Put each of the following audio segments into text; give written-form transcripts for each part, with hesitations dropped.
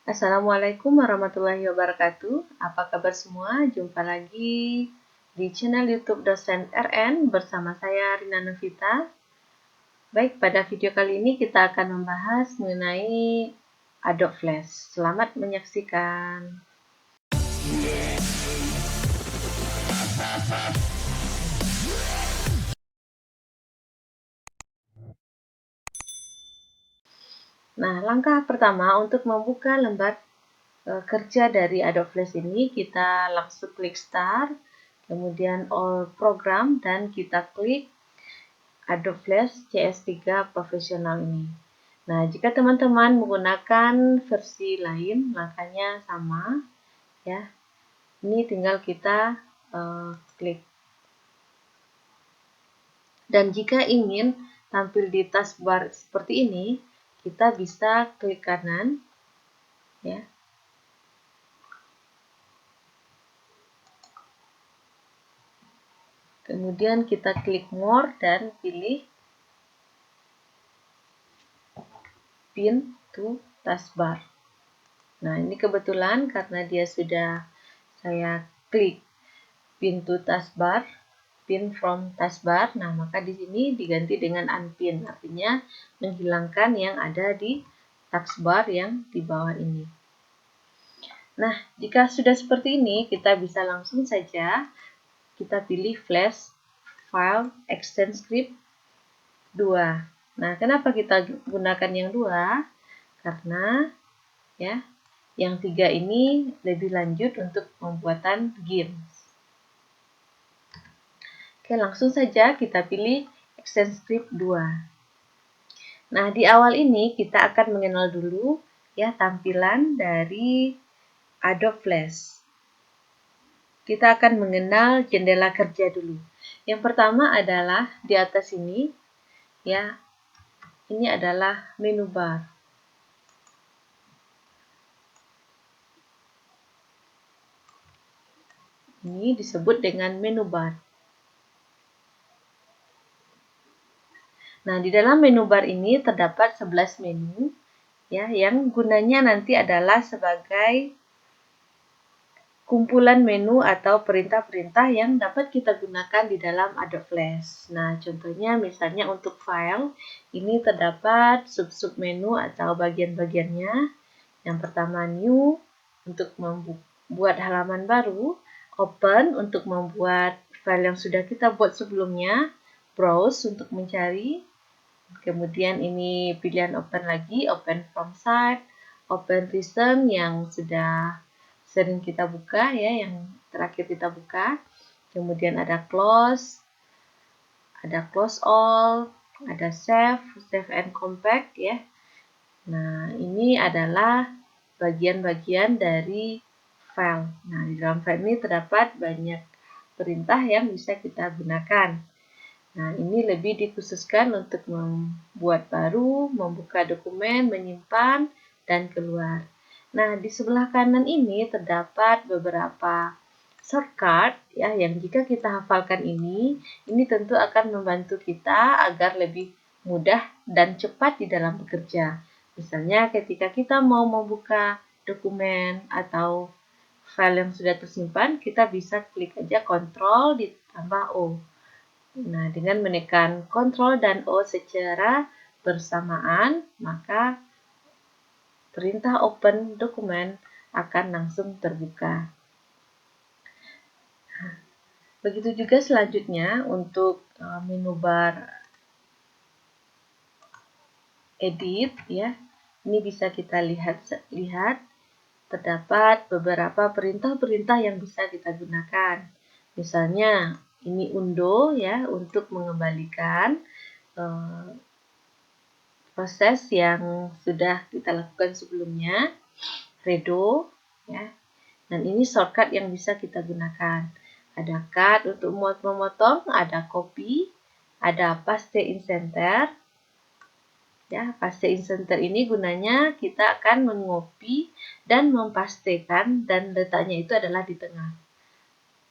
Assalamualaikum warahmatullahi wabarakatuh. Apa kabar semua? Jumpa lagi di channel YouTube Dosen RN bersama saya Rina Novita. Baik, pada video kali ini kita akan membahas mengenai Adobe Flash. Selamat menyaksikan. Nah, langkah pertama untuk membuka lembar kerja dari Adobe Flash ini, kita langsung klik Start, kemudian All Program, dan kita klik Adobe Flash CS3 Professional ini. Nah, jika teman-teman menggunakan versi lain, langkahnya sama, ya. Ini tinggal kita klik. Dan jika ingin tampil di taskbar seperti ini, kita bisa klik kanan, ya. Kemudian kita klik More dan pilih Pin to Taskbar. Nah, ini kebetulan karena dia sudah saya klik Pin to Taskbar, Pin from Taskbar. Nah, maka di sini diganti dengan Unpin, artinya menghilangkan yang ada di taskbar yang di bawah ini. Nah, jika sudah seperti ini, kita bisa langsung saja kita pilih Flash File Extend Script 2. Nah, kenapa kita gunakan yang 2? Karena ya, yang 3 ini lebih lanjut untuk pembuatan games. Oke, langsung saja kita pilih Extend Script 2. Nah, di awal ini kita akan mengenal dulu ya tampilan dari Adobe Flash. Kita akan mengenal jendela kerja dulu. Yang pertama adalah di atas ini, ya, ini adalah menu bar. Ini disebut dengan menu bar. Nah, di dalam menu bar ini terdapat 11 menu, ya, yang gunanya nanti adalah sebagai kumpulan menu atau perintah-perintah yang dapat kita gunakan di dalam Adobe Flash. Nah, contohnya misalnya untuk file, ini terdapat sub-sub menu atau bagian-bagiannya. Yang pertama New, untuk membuat halaman baru. Open, untuk membuat file yang sudah kita buat sebelumnya. Browse, untuk mencari. Kemudian ini pilihan open lagi, open from site. Open recent yang sudah sering kita buka, ya, yang terakhir kita buka. Kemudian ada close all, ada save and compact, ya. Nah, ini adalah bagian-bagian dari file. Nah, di dalam file ini terdapat banyak perintah yang bisa kita gunakan. Nah, ini lebih dikhususkan untuk membuat baru, membuka dokumen, menyimpan, dan keluar. Nah, di sebelah kanan ini terdapat beberapa shortcut, ya, yang jika kita hafalkan ini tentu akan membantu kita agar lebih mudah dan cepat di dalam bekerja. Misalnya ketika kita mau membuka dokumen atau file yang sudah tersimpan, kita bisa klik aja Ctrl ditambah O. Nah, dengan menekan Ctrl dan O secara bersamaan, maka perintah open dokumen akan langsung terbuka. Begitu juga selanjutnya untuk menu bar edit, ya. Ini bisa kita lihat terdapat beberapa perintah-perintah yang bisa kita gunakan. Misalnya ini undo, ya, untuk mengembalikan proses yang sudah kita lakukan sebelumnya. Redo, ya. Dan ini shortcut yang bisa kita gunakan. Ada cut untuk memotong, ada copy, ada paste in center. Ya, paste in center ini gunanya kita akan mengopi dan mempastekan, dan letaknya itu adalah di tengah.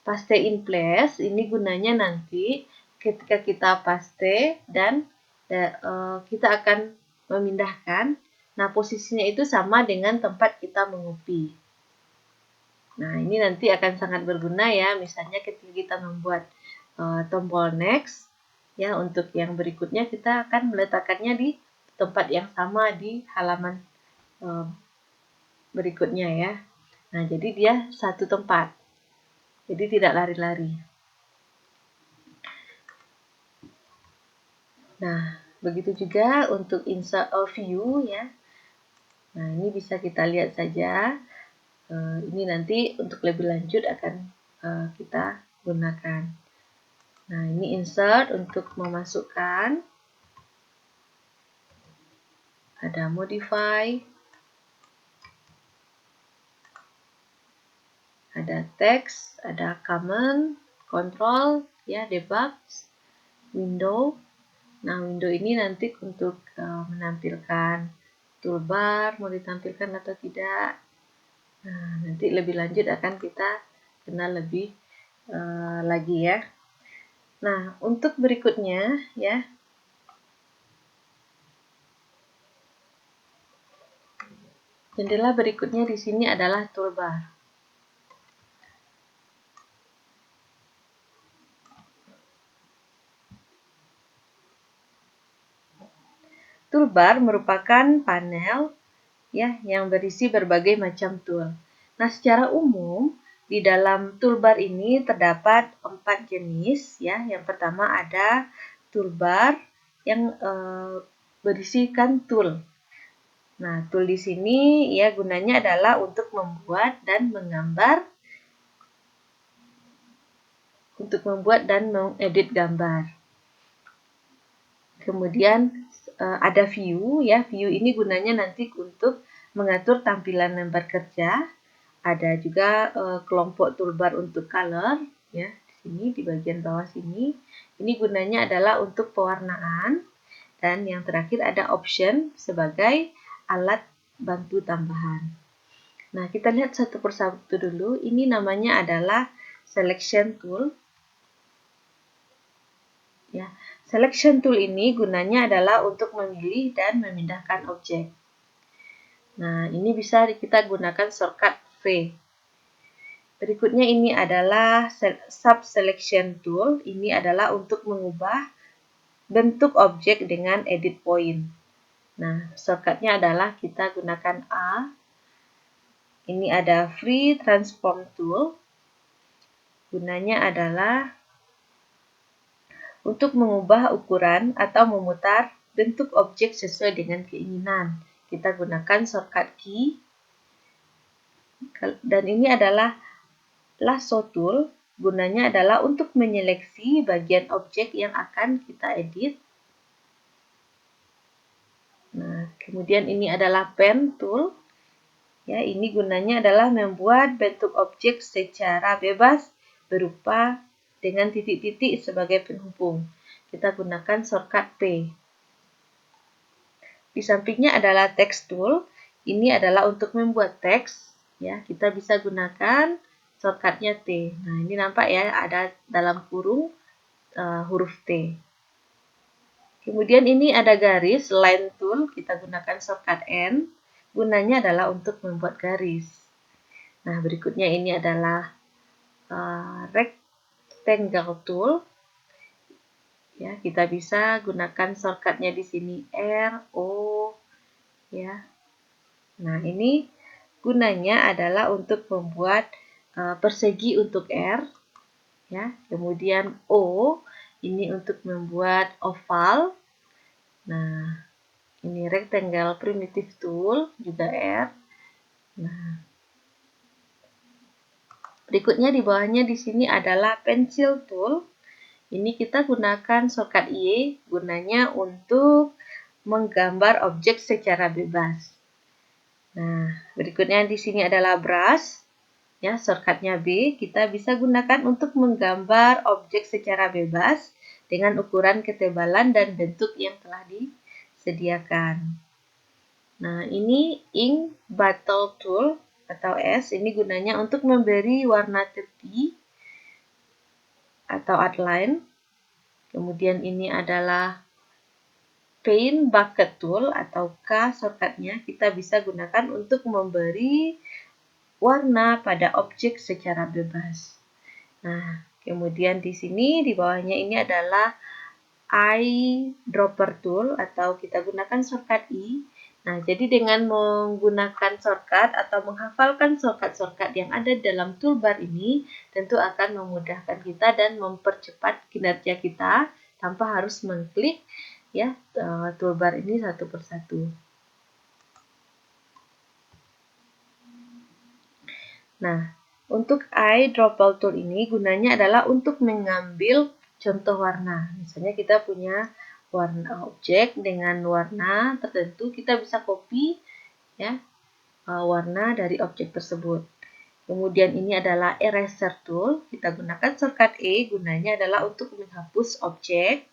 Paste in place ini gunanya nanti ketika kita paste dan kita akan memindahkan Nah, posisinya itu sama dengan tempat kita mengopi. Nah, ini nanti akan sangat berguna ya, misalnya ketika kita membuat tombol next, ya untuk yang berikutnya kita akan meletakkannya di tempat yang sama di halaman berikutnya ya. Nah, jadi dia satu tempat, jadi tidak lari-lari. Nah, begitu juga untuk insert or view ya. Nah, ini bisa kita lihat saja. Ini nanti untuk lebih lanjut akan kita gunakan. Nah, ini insert untuk memasukkan. Ada modify. Ada text, ada command, control, ya, debug, window. Nah, window ini nanti untuk menampilkan toolbar, mau ditampilkan atau tidak. Nah, nanti lebih lanjut akan kita kenal lebih lagi ya. Nah, untuk berikutnya ya, jendela berikutnya di sini adalah toolbar. Toolbar merupakan panel ya yang berisi berbagai macam tool. Nah, secara umum di dalam toolbar ini terdapat 4 jenis ya. Yang pertama ada toolbar yang berisikan tool. Nah, tool di sini ya gunanya adalah untuk membuat dan menggambar, mengedit gambar. Kemudian ada view ya. View ini gunanya nanti untuk mengatur tampilan lembar kerja. Ada juga kelompok toolbar untuk color ya. Di sini di bagian bawah sini. Ini gunanya adalah untuk pewarnaan. Dan yang terakhir ada option sebagai alat bantu tambahan. Nah, kita lihat satu persatu dulu. Ini namanya adalah selection tool. Ya, selection tool ini gunanya adalah untuk memilih dan memindahkan objek. Nah, ini bisa kita gunakan shortcut V. Berikutnya ini adalah sub selection tool. Ini adalah untuk mengubah bentuk objek dengan edit point. Nah, shortcutnya adalah kita gunakan A. Ini ada free transform tool. Gunanya adalah untuk mengubah ukuran atau memutar bentuk objek sesuai dengan keinginan. Kita gunakan shortcut key. Dan ini adalah lasso tool. Gunanya adalah untuk menyeleksi bagian objek yang akan kita edit. Nah, kemudian ini adalah pen tool. Ya, ini gunanya adalah membuat bentuk objek secara bebas berupa dengan titik-titik sebagai penghubung. Kita gunakan shortcut P. Di sampingnya adalah text tool. Ini adalah untuk membuat teks. Ya, kita bisa gunakan shortcutnya T. Nah, ini nampak ya ada dalam kurung huruf T. Kemudian ini ada garis, line tool, kita gunakan shortcut N. Gunanya adalah untuk membuat garis. Nah, berikutnya ini adalah rectangle tool. Ya, kita bisa gunakan shortcutnya di sini R, O, ya. Nah, ini gunanya adalah untuk membuat persegi untuk R, ya. Kemudian O ini untuk membuat oval. Nah, ini rectangle primitive tool juga R. Nah, berikutnya di bawahnya di sini adalah pencil tool. Ini kita gunakan shortcut Y, gunanya untuk menggambar objek secara bebas. Nah, berikutnya di sini adalah brush. Ya, shortcutnya B, kita bisa gunakan untuk menggambar objek secara bebas dengan ukuran ketebalan dan bentuk yang telah disediakan. Nah, ini ink bottle tool atau S, ini gunanya untuk memberi warna tepi atau outline. Kemudian ini adalah Paint Bucket Tool atau K shortcutnya kita bisa gunakan untuk memberi warna pada objek secara bebas. Nah, kemudian di sini di bawahnya ini adalah Eyedropper Tool atau kita gunakan shortcut I. Nah, jadi dengan menggunakan shortcut atau menghafalkan shortcut-shortcut yang ada dalam toolbar ini, tentu akan memudahkan kita dan mempercepat kinerja kita tanpa harus mengklik ya toolbar ini satu persatu. Nah, untuk eyedropper tool ini gunanya adalah untuk mengambil contoh warna. Misalnya kita punya warna objek dengan warna tertentu, kita bisa copy ya warna dari objek tersebut. Kemudian ini adalah eraser tool. Kita gunakan shortcut E, gunanya adalah untuk menghapus objek.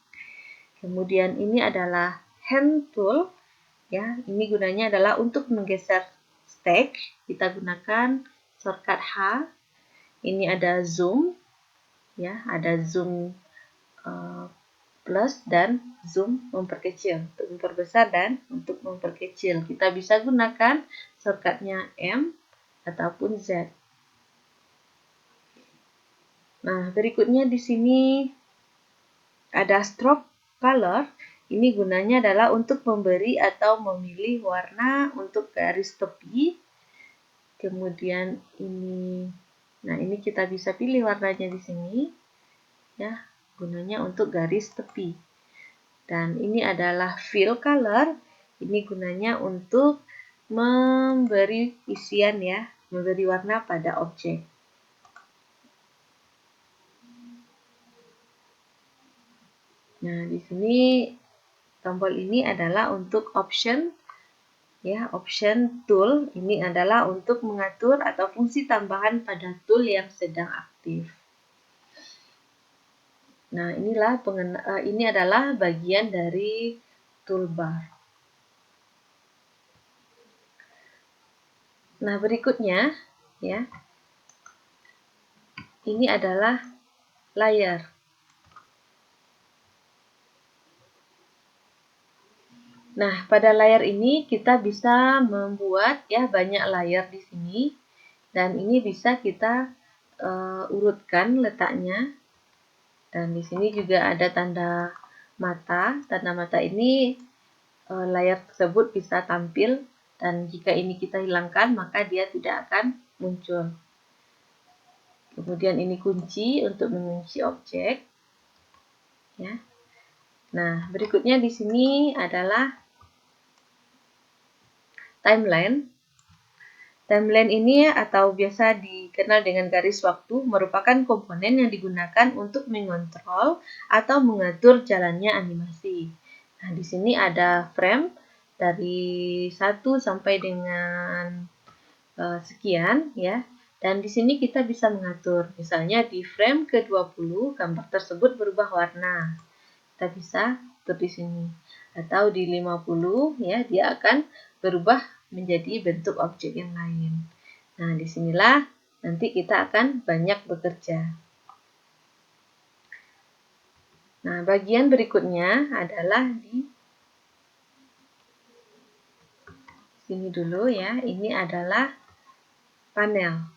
Kemudian ini adalah hand tool. Ya, ini gunanya adalah untuk menggeser stack. Kita gunakan shortcut H. Ini ada zoom. Ya, ada zoom plus dan zoom memperkecil. Untuk memperbesar dan untuk memperkecil. Kita bisa gunakan shortcutnya M ataupun Z. Nah, berikutnya di sini ada stroke color. Ini gunanya adalah untuk memberi atau memilih warna untuk garis tepi. Kemudian ini kita bisa pilih warnanya di sini. Ya, gunanya untuk garis tepi. Dan ini adalah fill color. Ini gunanya untuk memberi isian ya, memberi warna pada objek. Nah, di sini tombol ini adalah untuk option ya, option tool. Ini adalah untuk mengatur atau fungsi tambahan pada tool yang sedang aktif. Nah, ini adalah bagian dari toolbar. Nah, berikutnya ya. Ini adalah layer. Nah, pada layer ini kita bisa membuat ya banyak layer di sini dan ini bisa kita urutkan letaknya. Dan di sini juga ada tanda mata. Tanda mata ini layer tersebut bisa tampil dan jika ini kita hilangkan maka dia tidak akan muncul. Kemudian ini kunci untuk mengunci objek. Ya. Nah, berikutnya di sini adalah timeline. Timeline ini atau biasa dikenal dengan garis waktu merupakan komponen yang digunakan untuk mengontrol atau mengatur jalannya animasi. Nah, di sini ada frame dari 1 sampai dengan sekian ya. Dan di sini kita bisa mengatur. Misalnya di frame ke-20 gambar tersebut berubah warna. Kita bisa atur di sini. Atau di 50 ya, dia akan berubah menjadi bentuk objek yang lain. Nah, disinilah nanti kita akan banyak bekerja. Nah, bagian berikutnya adalah di sini dulu ya. Ini adalah panel.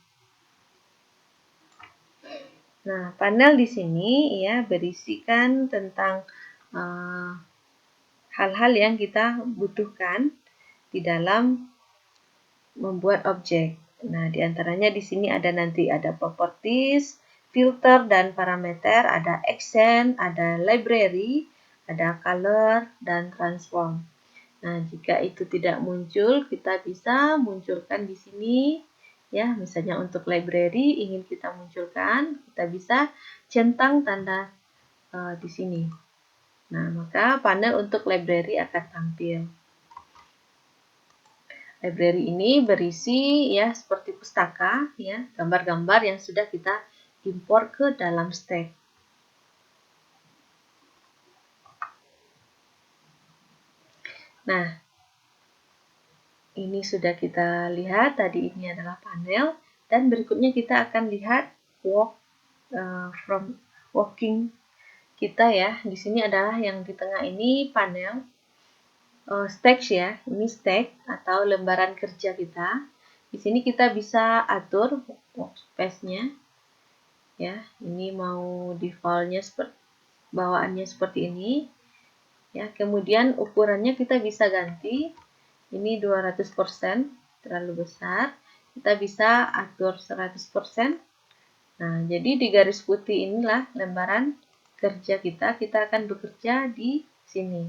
Nah, panel di sini ya berisikan tentang hal-hal yang kita butuhkan di dalam membuat objek. Nah, diantaranya di sini ada properties, filter dan parameter, ada accent, ada library, ada color dan transform. Nah, jika itu tidak muncul, kita bisa munculkan di sini. Ya, misalnya untuk library ingin kita munculkan, kita bisa centang tanda di sini. Nah, maka panel untuk library akan tampil. Library ini berisi ya seperti pustaka ya, gambar-gambar yang sudah kita import ke dalam stack. Nah, ini sudah kita lihat, tadi ini adalah panel, dan berikutnya kita akan lihat working kita ya. Di sini adalah yang di tengah ini panel. Stacks ya, ini stack atau lembaran kerja kita. Di sini kita bisa atur workspace-nya ya. Ini mau default-nya seperti bawaannya seperti ini ya. Kemudian ukurannya kita bisa ganti. Ini 200%, terlalu besar. Kita bisa atur 100%. Nah, jadi di garis putih inilah lembaran kerja kita. Kita akan bekerja di sini.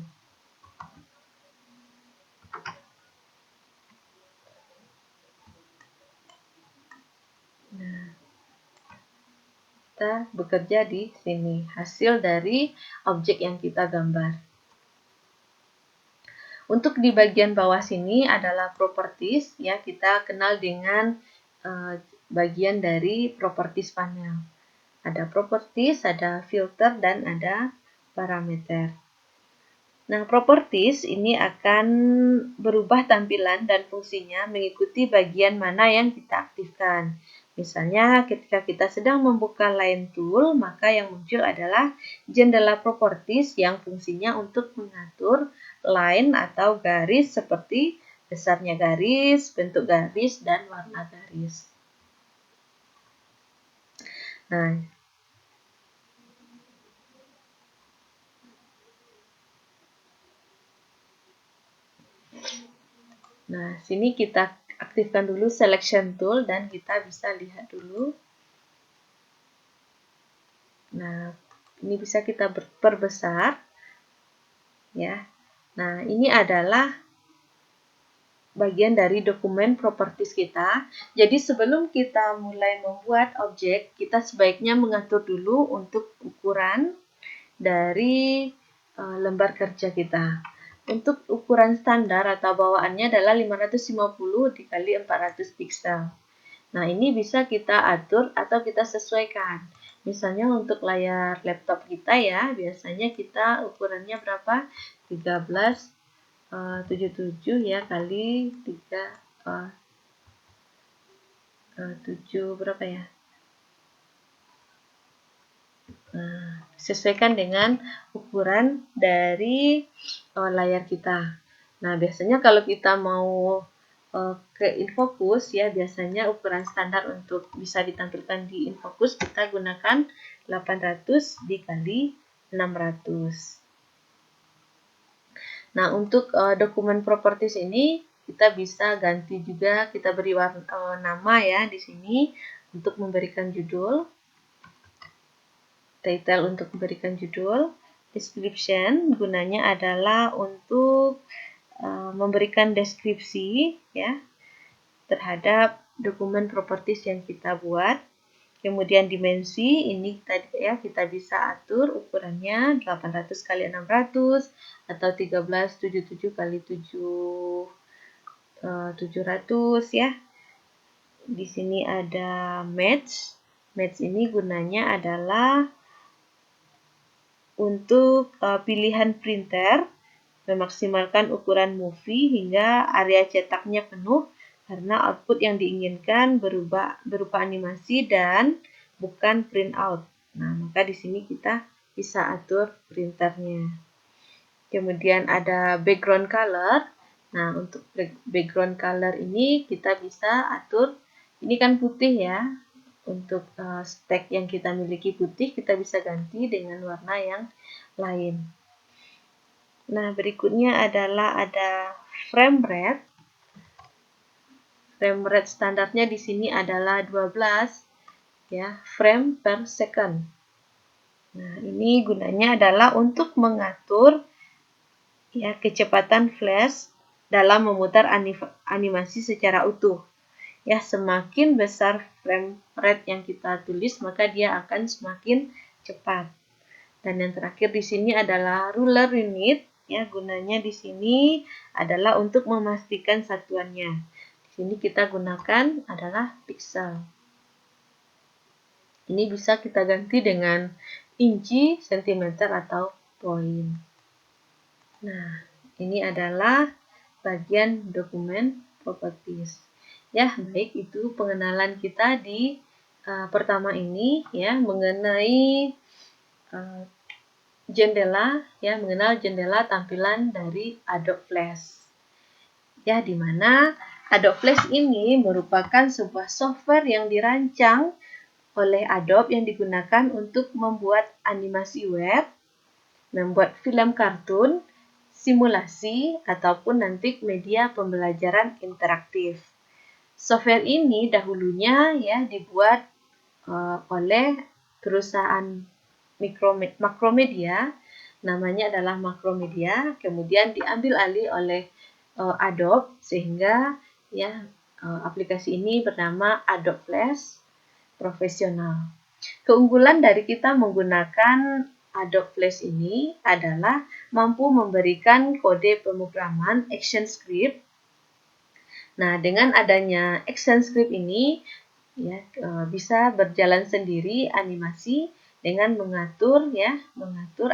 Nah, kita bekerja di sini. Hasil dari objek yang kita gambar. Untuk di bagian bawah sini adalah properties, ya kita kenal dengan bagian dari properties panel. Ada properties, ada filter, dan ada parameter. Nah, properties ini akan berubah tampilan dan fungsinya mengikuti bagian mana yang kita aktifkan. Misalnya, ketika kita sedang membuka Line Tool, maka yang muncul adalah jendela properties yang fungsinya untuk mengatur line atau garis seperti besarnya garis, bentuk garis, dan warna garis. Nah, sini kita aktifkan dulu selection tool dan kita bisa lihat dulu. Nah, ini bisa kita perbesar ya. Nah, ini adalah bagian dari dokumen properties kita. Jadi sebelum kita mulai membuat objek, kita sebaiknya mengatur dulu untuk ukuran dari lembar kerja kita. Untuk ukuran standar atau bawaannya adalah 550 dikali 400 pixel. Nah, ini bisa kita atur atau kita sesuaikan. Misalnya untuk layar laptop kita ya, biasanya kita ukurannya berapa? 1377 ya kali 7 berapa ya? Sesuaikan dengan ukuran dari layar kita. Nah, biasanya kalau kita mau ke InFocus ya, biasanya ukuran standar untuk bisa ditampilkan di InFocus kita gunakan 800 dikali 600. Nah, untuk dokumen properties ini kita bisa ganti juga, kita beri nama ya di sini untuk memberikan judul. Title untuk memberikan judul, description gunanya adalah untuk memberikan deskripsi ya terhadap dokumen properties yang kita buat. Kemudian dimensi ini tadi ya kita bisa atur ukurannya 800 kali 600 atau 1377 kali 700 ya. Di sini ada match. Match ini gunanya adalah untuk pilihan printer, memaksimalkan ukuran movie hingga area cetaknya penuh karena output yang diinginkan berupa animasi dan bukan printout. Nah, maka di sini kita bisa atur printernya. Kemudian ada background color. Nah, untuk background color ini kita bisa atur, ini kan putih ya. Untuk stack yang kita miliki putih, kita bisa ganti dengan warna yang lain. Nah, berikutnya adalah ada frame rate. Frame rate standarnya di sini adalah 12 ya, frame per second. Nah, ini gunanya adalah untuk mengatur ya kecepatan flash dalam memutar animasi secara utuh. Ya, semakin besar frame rate yang kita tulis, maka dia akan semakin cepat. Dan yang terakhir di sini adalah ruler unit. Ya, gunanya di sini adalah untuk memastikan satuannya. Di sini kita gunakan adalah pixel. Ini bisa kita ganti dengan inci, sentimeter, atau poin. Nah, ini adalah bagian dokumen properties. Ya, baik itu pengenalan kita di pertama ini ya mengenai jendela, ya, mengenal jendela tampilan dari Adobe Flash. Ya, di mana Adobe Flash ini merupakan sebuah software yang dirancang oleh Adobe yang digunakan untuk membuat animasi web, membuat film kartun, simulasi, ataupun nanti media pembelajaran interaktif. Software ini dahulunya ya dibuat oleh perusahaan Makromedia, namanya adalah Makromedia, kemudian diambil alih oleh Adobe sehingga ya aplikasi ini bernama Adobe Flash Profesional. Keunggulan dari kita menggunakan Adobe Flash ini adalah mampu memberikan kode pemrograman ActionScript. Nah, dengan adanya ActionScript ini ya bisa berjalan sendiri animasi dengan mengatur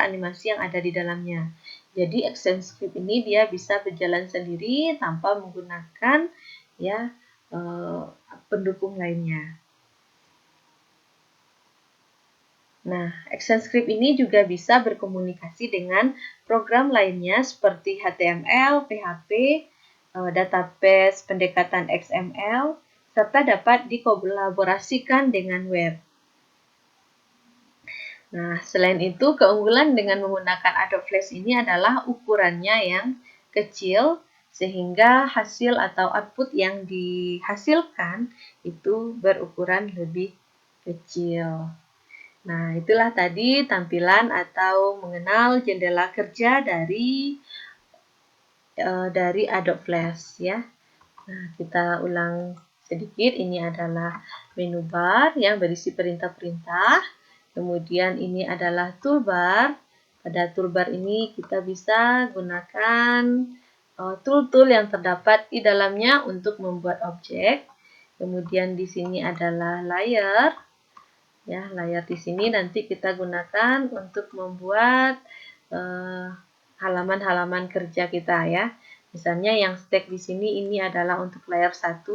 animasi yang ada di dalamnya. Jadi ActionScript ini dia bisa berjalan sendiri tanpa menggunakan ya pendukung lainnya. Nah, ActionScript ini juga bisa berkomunikasi dengan program lainnya seperti HTML, PHP, database pendekatan XML, serta dapat dikolaborasikan dengan web. Nah, selain itu, keunggulan dengan menggunakan Adobe Flash ini adalah ukurannya yang kecil, sehingga hasil atau output yang dihasilkan itu berukuran lebih kecil. Nah, itulah tadi tampilan atau mengenal jendela kerja dari Adobe Flash ya. Nah, kita ulang sedikit. Ini adalah menu bar yang berisi perintah-perintah. Kemudian ini adalah toolbar. Pada toolbar ini kita bisa gunakan tool-tool yang terdapat di dalamnya untuk membuat objek. Kemudian di sini adalah layer. Ya, layar di sini nanti kita gunakan untuk membuat halaman-halaman kerja kita ya. Misalnya yang stack di sini ini adalah untuk layar 1.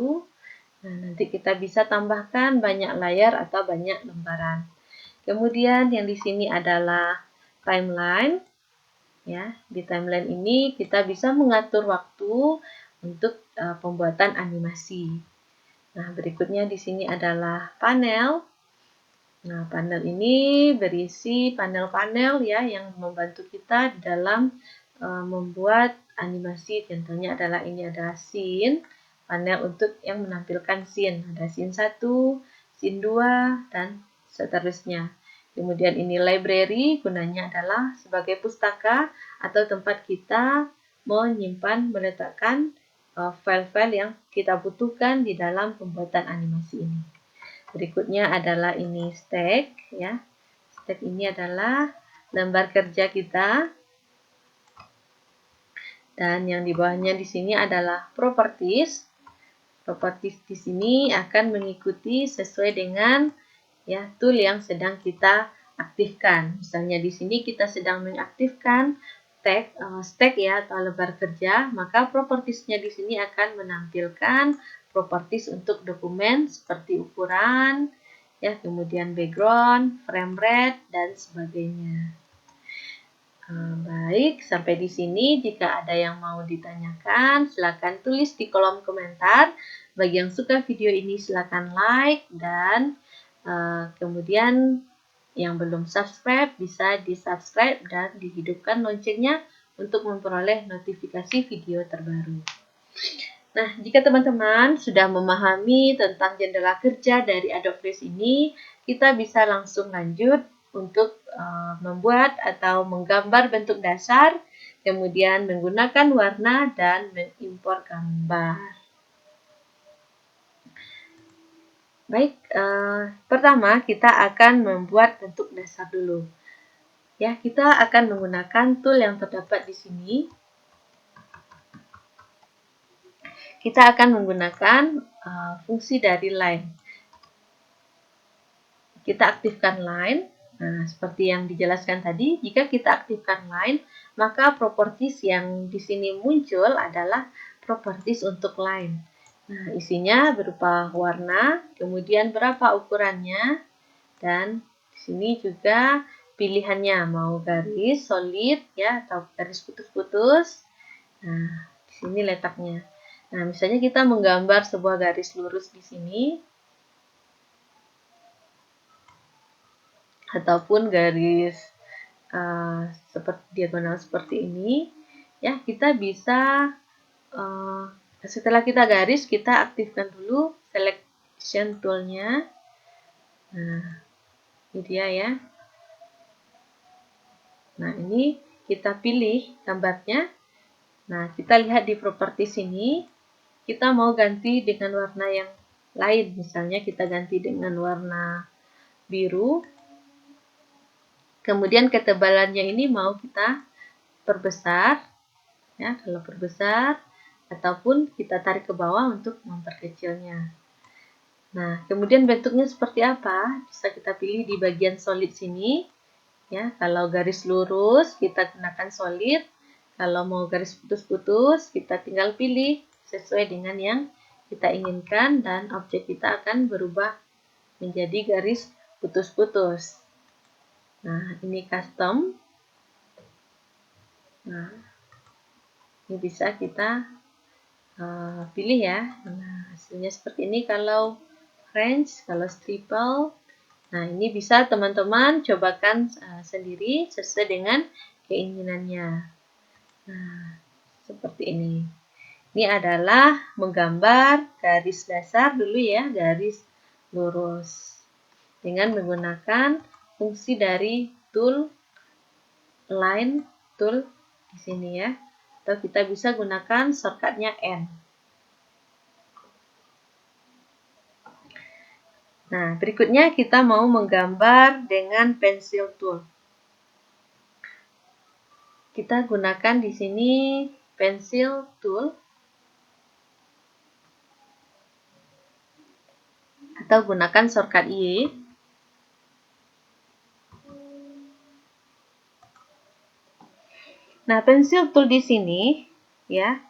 Nah, nanti kita bisa tambahkan banyak layar atau banyak lembaran. Kemudian yang di sini adalah timeline. Ya, di timeline ini kita bisa mengatur waktu untuk pembuatan animasi. Nah, berikutnya di sini adalah panel. Nah, panel ini berisi panel-panel ya yang membantu kita dalam membuat animasi. Contohnya adalah ini adalah scene, panel untuk yang menampilkan scene. Ada scene 1, scene 2, dan seterusnya. Kemudian ini library, gunanya adalah sebagai pustaka atau tempat kita menyimpan, meletakkan file-file yang kita butuhkan di dalam pembuatan animasi ini. Berikutnya adalah ini stack ya. Stack ini adalah lembar kerja kita. Dan yang di bawahnya di sini adalah properties. Properties di sini akan mengikuti sesuai dengan ya tool yang sedang kita aktifkan. Misalnya di sini kita sedang mengaktifkan stack ya atau lembar kerja, maka propertiesnya di sini akan menampilkan properties untuk dokumen seperti ukuran, ya, kemudian background, frame rate, dan sebagainya. Baik, sampai di sini. Jika ada yang mau ditanyakan, silakan tulis di kolom komentar. Bagi yang suka video ini, silakan like, dan kemudian yang belum subscribe, bisa di-subscribe dan dihidupkan loncengnya untuk memperoleh notifikasi video terbaru. Nah, jika teman-teman sudah memahami tentang jendela kerja dari Adobe Flash ini, kita bisa langsung lanjut untuk membuat atau menggambar bentuk dasar, kemudian menggunakan warna dan mengimpor gambar. Baik, pertama kita akan membuat bentuk dasar dulu. Ya, kita akan menggunakan tool yang terdapat di sini. Kita akan menggunakan fungsi dari line. Kita aktifkan line. Nah, seperti yang dijelaskan tadi, jika kita aktifkan line, maka properties yang di sini muncul adalah properties untuk line. Nah, isinya berupa warna, kemudian berapa ukurannya, dan di sini juga pilihannya, mau garis solid ya atau garis putus-putus. Nah, di sini letaknya. Nah, misalnya kita menggambar sebuah garis lurus di sini ataupun garis seperti diagonal seperti ini, ya kita bisa setelah kita garis, kita aktifkan dulu selection tool-nya. Nah, ini dia ya. Nah, ini kita pilih gambarnya. Nah, kita lihat di properties ini, kita mau ganti dengan warna yang lain. Misalnya kita ganti dengan warna biru. Kemudian ketebalannya ini mau kita perbesar. Ya, kalau perbesar, ataupun kita tarik ke bawah untuk memperkecilnya. Nah, kemudian bentuknya seperti apa? Bisa kita pilih di bagian solid sini. Ya, kalau garis lurus kita gunakan solid. Kalau mau garis putus-putus, kita tinggal pilih sesuai dengan yang kita inginkan dan objek kita akan berubah menjadi garis putus-putus. Nah, ini custom. Nah, ini bisa kita pilih ya. Nah, hasilnya seperti ini kalau French, kalau Stipple. Nah, ini bisa teman-teman cobakan sendiri sesuai dengan keinginannya. Nah, seperti ini. Ini adalah menggambar garis dasar dulu ya, garis lurus. Dengan menggunakan fungsi dari tool, line tool di sini ya. Atau kita bisa gunakan shortcutnya N. Nah, berikutnya kita mau menggambar dengan pencil tool. Kita gunakan di sini pencil tool atau gunakan shortcut Y. Nah, pencil tool di sini ya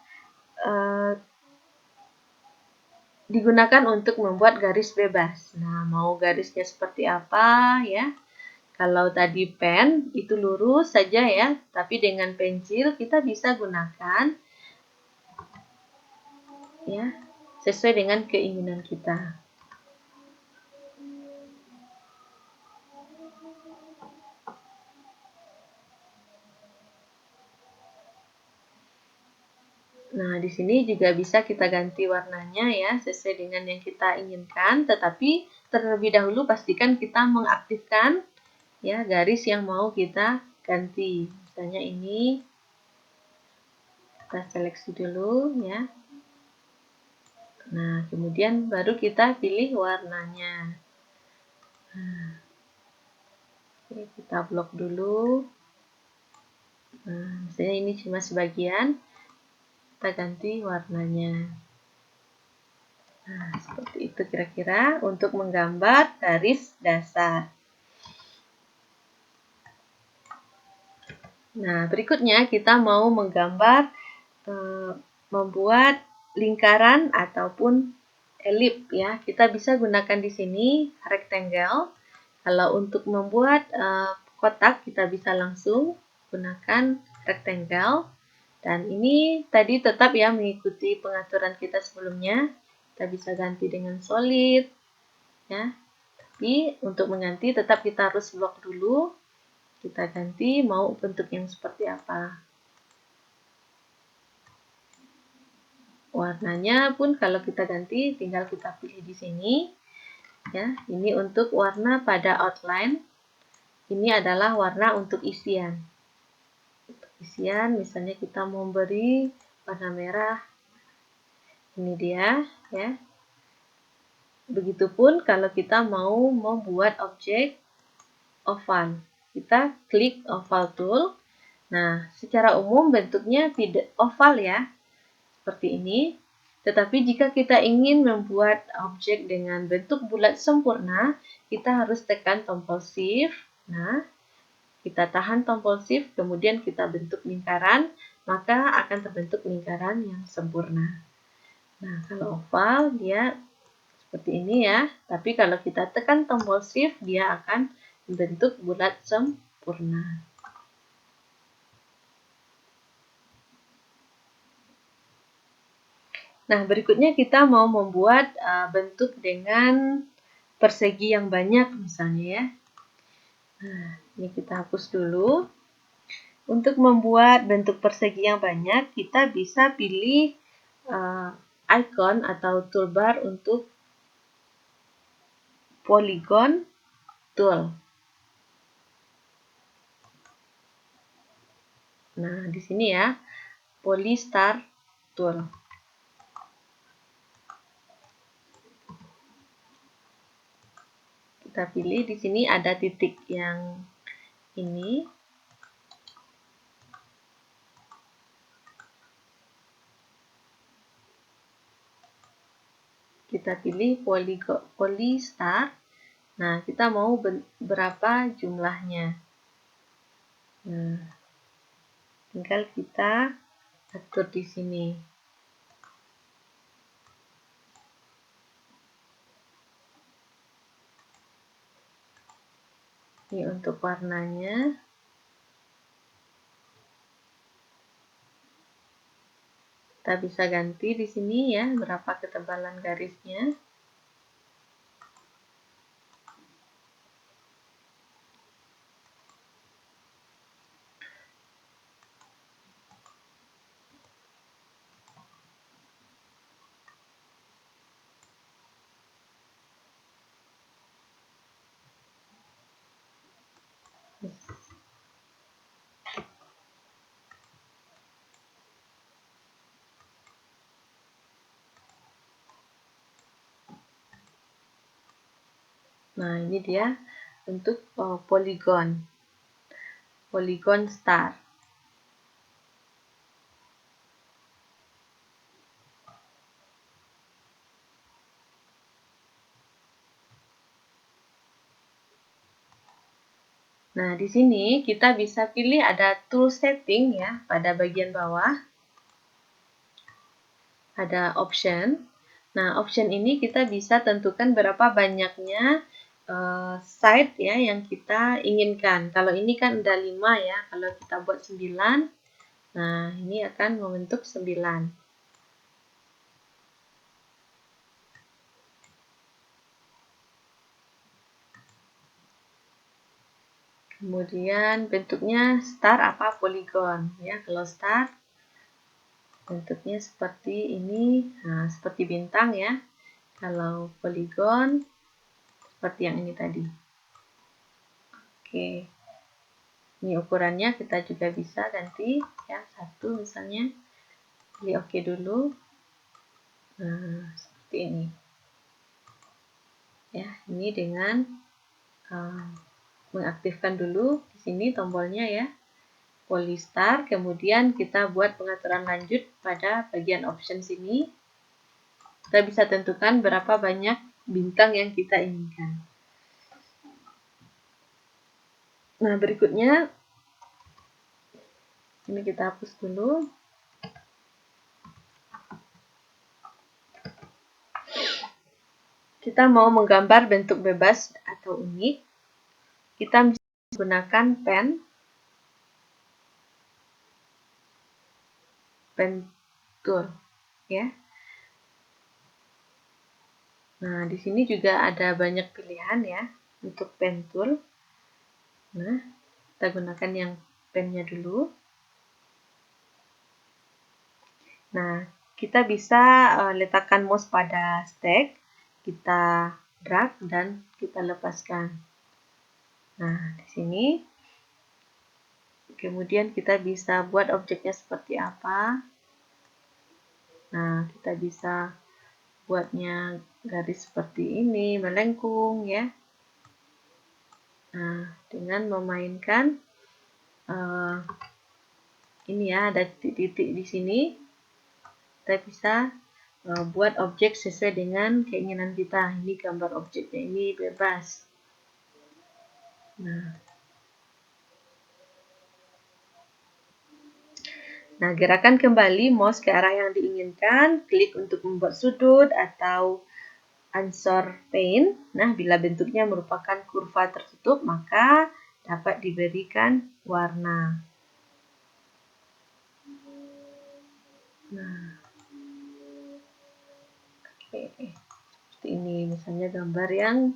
digunakan untuk membuat garis bebas. Nah, mau garisnya seperti apa ya? Kalau tadi pen itu lurus saja ya, tapi dengan pensil kita bisa gunakan ya sesuai dengan keinginan kita. Nah, di sini juga bisa kita ganti warnanya ya, sesuai dengan yang kita inginkan. Tetapi terlebih dahulu pastikan kita mengaktifkan ya garis yang mau kita ganti. Misalnya ini, kita seleksi dulu ya. Nah, kemudian baru kita pilih warnanya. Nah, oke, kita blok dulu. Nah, misalnya ini cuma sebagian. Kita ganti warnanya. Nah, seperti itu kira-kira untuk menggambar garis dasar. Nah, berikutnya kita mau menggambar, membuat lingkaran ataupun elip ya. Kita bisa gunakan di sini rectangle. Kalau untuk membuat kotak kita bisa langsung gunakan rectangle. Dan ini tadi tetap ya mengikuti pengaturan kita sebelumnya. Kita bisa ganti dengan solid ya. Tapi untuk mengganti tetap kita harus blok dulu. Kita ganti mau bentuk yang seperti apa. Warnanya pun kalau kita ganti tinggal kita pilih di sini. Ya, ini untuk warna pada outline. Ini adalah warna untuk isian. Untuk isian misalnya kita mau beri warna merah. Ini dia ya. Begitupun kalau kita mau membuat objek oval. Kita klik oval tool. Nah, secara umum bentuknya tidak oval ya. Seperti ini. Tetapi jika kita ingin membuat objek dengan bentuk bulat sempurna, kita harus tekan tombol Shift. Nah, kita tahan tombol Shift, kemudian kita bentuk lingkaran, maka akan terbentuk lingkaran yang sempurna. Nah, kalau oval dia seperti ini ya. Tapi kalau kita tekan tombol Shift, dia akan membentuk bulat sempurna. sempurna. Nah, berikutnya kita mau membuat bentuk dengan persegi yang banyak misalnya ya. Nah, ini kita hapus dulu. Untuk membuat bentuk persegi yang banyak, kita bisa pilih icon atau toolbar untuk polygon tool. Nah, di sini ya, Polystar tool. Kita pilih di sini ada titik yang ini. Kita pilih Polystar. Nah, kita mau berapa jumlahnya. Nah, tinggal kita atur di sini. Ini untuk warnanya. Kita bisa ganti di sini ya, berapa ketebalan garisnya. Nah, ini dia untuk polygon star. Nah, di sini kita bisa pilih ada tool setting ya pada bagian bawah. Ada option. Nah, option ini kita bisa tentukan berapa banyaknya side ya yang kita inginkan. Kalau ini kan udah 5 ya, kalau kita buat 9, nah ini akan membentuk 9. Kemudian bentuknya star apa polygon ya. Kalau star bentuknya seperti ini, nah seperti bintang ya. Kalau polygon seperti yang ini tadi. Oke. Ini ukurannya kita juga bisa ganti ya, 1 misalnya. Pilih oke dulu. Nah, seperti ini. Ya, ini dengan mengaktifkan dulu di sini tombolnya ya. Polystar, kemudian kita buat pengaturan lanjut pada bagian option sini. Kita bisa tentukan berapa banyak bintang yang kita inginkan. Nah, berikutnya ini kita hapus dulu. Kita mau menggambar bentuk bebas atau unik. Kita bisa menggunakan pen tool ya. Nah, di sini juga ada banyak pilihan ya untuk pen tool. Nah, kita gunakan yang pennya dulu. Nah, kita bisa letakkan mouse pada stack, kita drag dan kita lepaskan. Nah, di sini kemudian kita bisa buat objeknya seperti apa. Nah, kita bisa buatnya garis seperti ini, melengkung ya. Nah, dengan memainkan ini ya, ada titik-titik di sini, kita bisa buat objek sesuai dengan keinginan kita. Ini gambar objeknya ini bebas. Nah, gerakan kembali mouse ke arah yang diinginkan, klik untuk membuat sudut atau unsur pane. Nah, bila bentuknya merupakan kurva tertutup, maka dapat diberikan warna. Nah, oke. Seperti ini misalnya gambar yang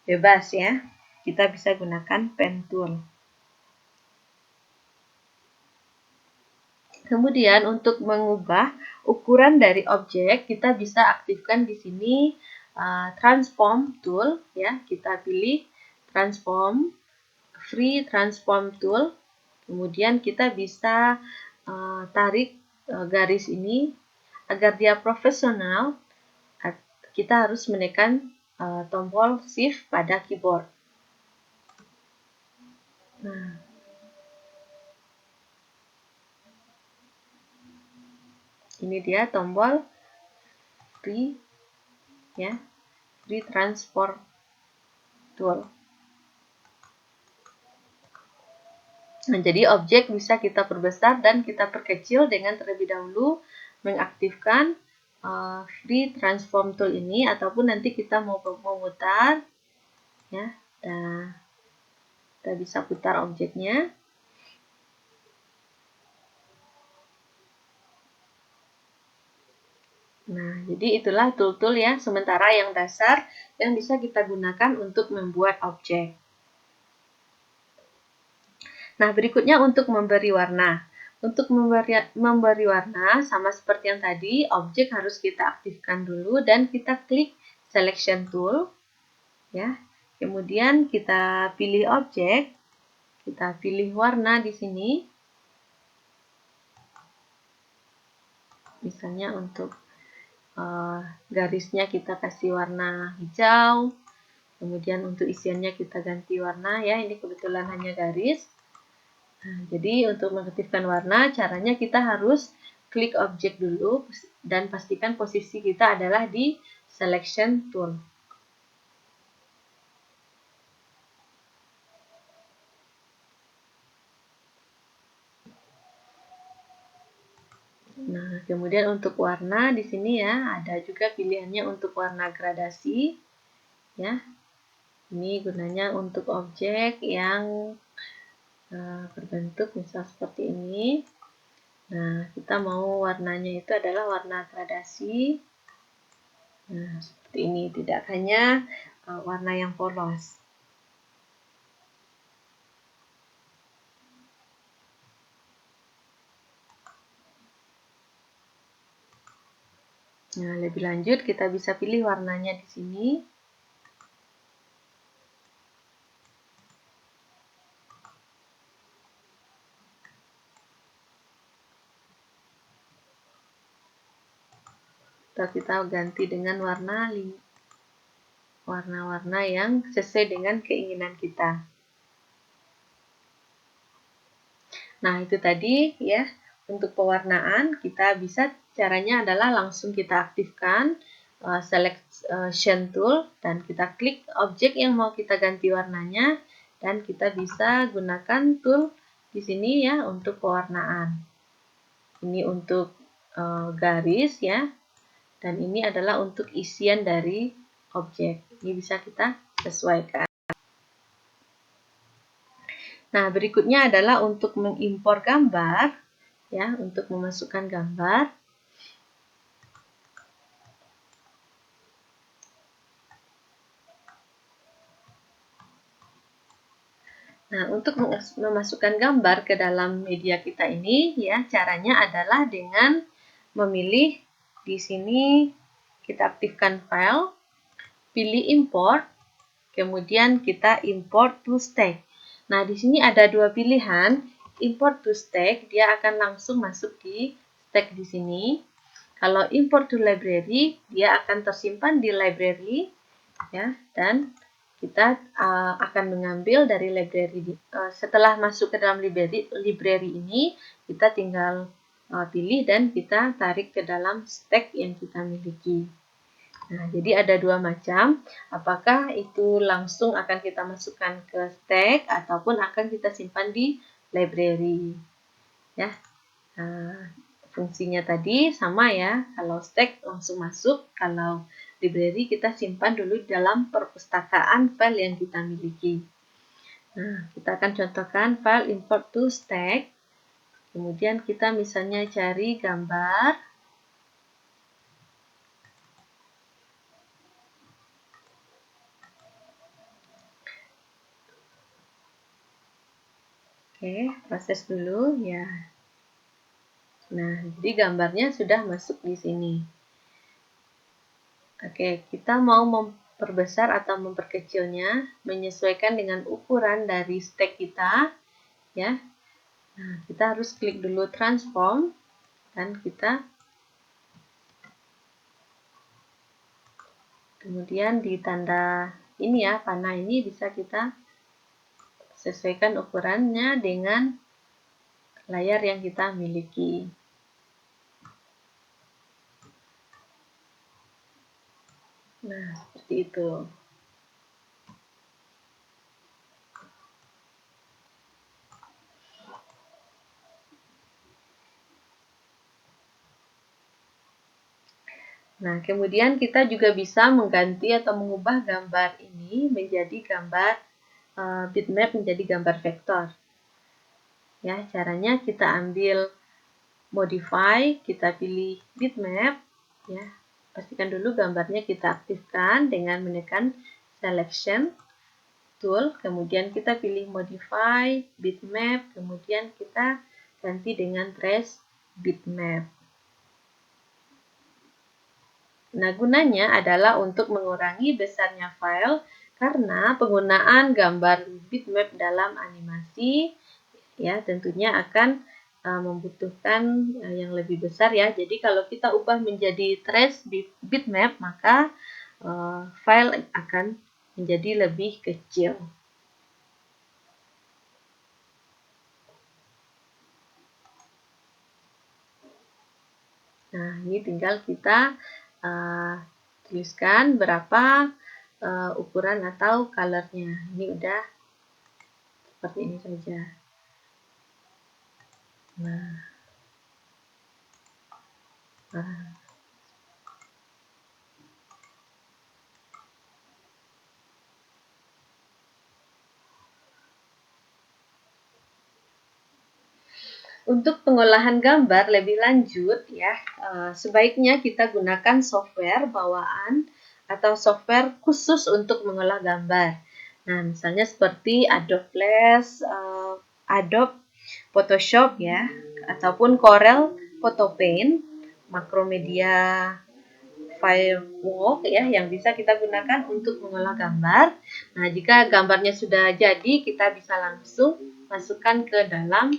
bebas ya. Kita bisa gunakan pen tool. Kemudian untuk mengubah ukuran dari objek, kita bisa aktifkan di sini transform tool ya. Kita pilih transform, free transform tool. Kemudian kita bisa tarik garis ini agar dia profesional. Kita harus menekan tombol shift pada keyboard. Nah, ini dia tombol free ya, free transform tool. Nah, jadi objek bisa kita perbesar dan kita perkecil dengan terlebih dahulu mengaktifkan free transform tool ini, ataupun nanti kita mau memutar ya. Nah, kita bisa putar objeknya. Nah, jadi itulah tool-tool ya sementara yang dasar yang bisa kita gunakan untuk membuat objek. Nah, berikutnya untuk memberi warna. Untuk memberi warna, sama seperti yang tadi, objek harus kita aktifkan dulu dan kita klik selection tool. Ya. Kemudian kita pilih objek, kita pilih warna di sini. Misalnya untuk garisnya kita kasih warna hijau. Kemudian untuk isiannya kita ganti warna ya, ini kebetulan hanya garis. Nah, jadi untuk mengaktifkan warna, caranya kita harus klik objek dulu dan pastikan posisi kita adalah di selection tool. Nah, kemudian untuk warna di sini ya, ada juga pilihannya untuk warna gradasi. Ya. Ini gunanya untuk objek yang berbentuk misal seperti ini. Nah, kita mau warnanya itu adalah warna gradasi. Nah, seperti ini, tidak hanya warna yang polos. Nah, lebih lanjut kita bisa pilih warnanya di sini. Atau kita ganti dengan warna-warna yang sesuai dengan keinginan kita. Nah, itu tadi ya. Untuk pewarnaan, kita bisa caranya adalah langsung kita aktifkan selection tool dan kita klik objek yang mau kita ganti warnanya dan kita bisa gunakan tool di sini ya untuk pewarnaan. Ini untuk garis ya. Dan ini adalah untuk isian dari objek. Ini bisa kita sesuaikan. Nah, berikutnya adalah untuk mengimpor gambar, ya, untuk memasukkan gambar. Nah, untuk memasukkan gambar ke dalam media kita ini, ya, caranya adalah dengan memilih di sini kita aktifkan file, pilih import, kemudian kita import to stack. Nah, di sini ada dua pilihan. Import to stack, dia akan langsung masuk di stack di sini. Kalau import to library, dia akan tersimpan di library, ya, dan kita akan mengambil dari library. Setelah masuk ke dalam library ini, kita tinggal pilih dan kita tarik ke dalam stack yang kita miliki. Nah, jadi ada dua macam, apakah itu langsung akan kita masukkan ke stack ataupun akan kita simpan di library. Ya, fungsinya tadi sama ya, kalau stack langsung masuk, kalau library kita simpan dulu dalam perpustakaan file yang kita miliki. Nah, kita akan contohkan file import to stack. Kemudian kita misalnya cari gambar. Oke, proses dulu ya. Nah, jadi gambarnya sudah masuk di sini. Oke, kita mau memperbesar atau memperkecilnya menyesuaikan dengan ukuran dari stack kita, ya. Nah, kita harus klik dulu transform dan kita kemudian di tanda ini ya, panah ini bisa kita sesuaikan ukurannya dengan layar yang kita miliki. Nah, seperti itu. Nah, kemudian kita juga bisa mengganti atau mengubah gambar ini menjadi gambar bitmap menjadi gambar vektor. Ya, caranya kita ambil modify, kita pilih bitmap, ya. Pastikan dulu gambarnya kita aktifkan dengan menekan selection tool, kemudian kita pilih modify bitmap, kemudian kita ganti dengan trace bitmap. Nah, gunanya adalah untuk mengurangi besarnya file karena penggunaan gambar bitmap dalam animasi ya tentunya akan membutuhkan yang lebih besar ya. Jadi kalau kita ubah menjadi trace bitmap maka file akan menjadi lebih kecil. Nah, ini tinggal kita tuliskan berapa ukuran atau colornya. Ini udah seperti ini saja. Nah, untuk pengolahan gambar lebih lanjut ya, sebaiknya kita gunakan software bawaan atau software khusus untuk mengolah gambar. Nah, misalnya seperti Adobe Flash, Adobe Photoshop ya, ataupun Corel Photo Paint, Macromedia Firework ya yang bisa kita gunakan untuk mengolah gambar. Nah, jika gambarnya sudah jadi, kita bisa langsung masukkan ke dalam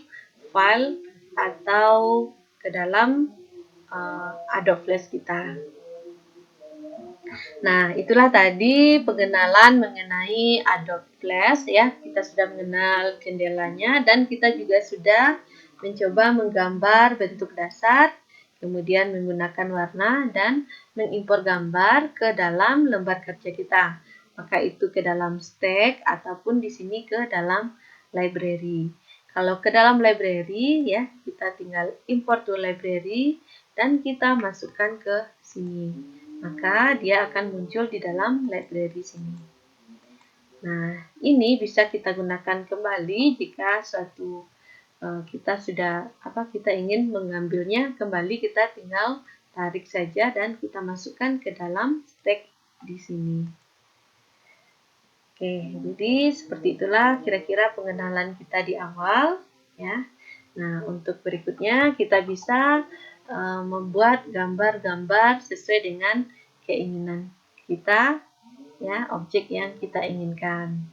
file atau ke dalam Adobe Flash kita. Nah, itulah tadi pengenalan mengenai Adobe Flash ya. Kita sudah mengenal jendelanya dan kita juga sudah mencoba menggambar bentuk dasar, kemudian menggunakan warna dan mengimpor gambar ke dalam lembar kerja kita. Maka itu ke dalam stack ataupun di sini ke dalam library. Kalau ke dalam library ya, kita tinggal import to library dan kita masukkan ke sini. Maka dia akan muncul di dalam library sini. Nah, ini bisa kita gunakan kembali jika suatu kita ingin mengambilnya kembali, kita tinggal tarik saja dan kita masukkan ke dalam stack di sini. Oke, jadi seperti itulah kira-kira pengenalan kita di awal ya. Nah, untuk berikutnya kita bisa membuat gambar-gambar sesuai dengan keinginan kita ya, objek yang kita inginkan.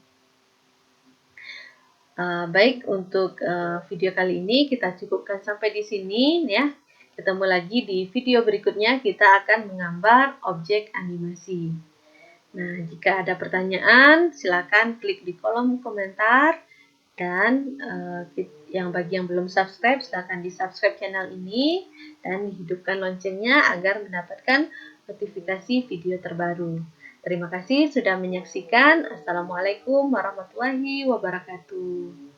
Baik, untuk video kali ini kita cukupkan sampai di sini ya. Ketemu lagi di video berikutnya, kita akan menggambar objek animasi. Nah, jika ada pertanyaan, silakan klik di kolom komentar. Dan bagi yang belum subscribe, silakan di subscribe channel ini dan dihidupkan loncengnya agar mendapatkan notifikasi video terbaru. Terima kasih sudah menyaksikan. Assalamualaikum warahmatullahi wabarakatuh.